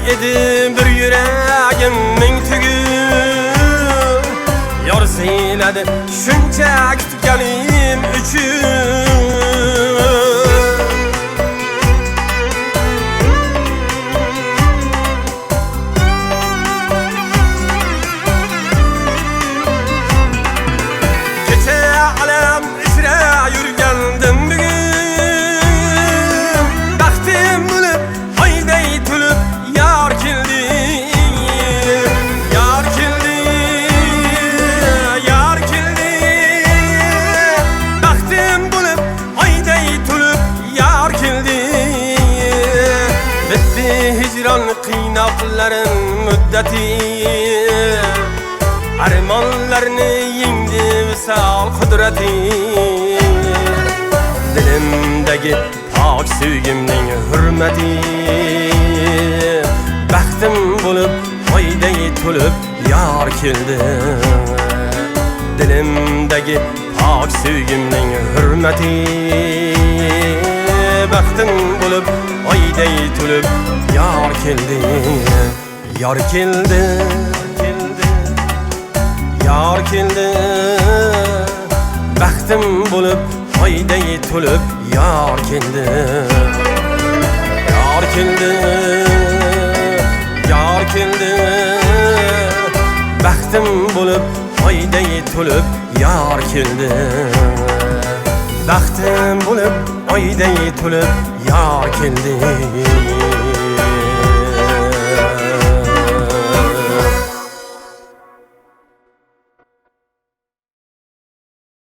edi bir yüreğim min tügün Yar seyledi şuncha kutganim üçün hicran qiynaqların muddati armonlarni yengdi visal qudrati dilimdagi pok sevgimning hurmati baxtim bo'lib oyday to'lib yor keldi dilimdagi pok sevgimning hurmati baxtim bo'lib oyday to'lib yar keldi yar keldi yar keldi baxtim bo'lib oyday to'lib yar keldi yar keldi yar keldi baxtim bo'lib oyday to'lib yar keldi baxtim bo'lib oyday to'lib yar keldi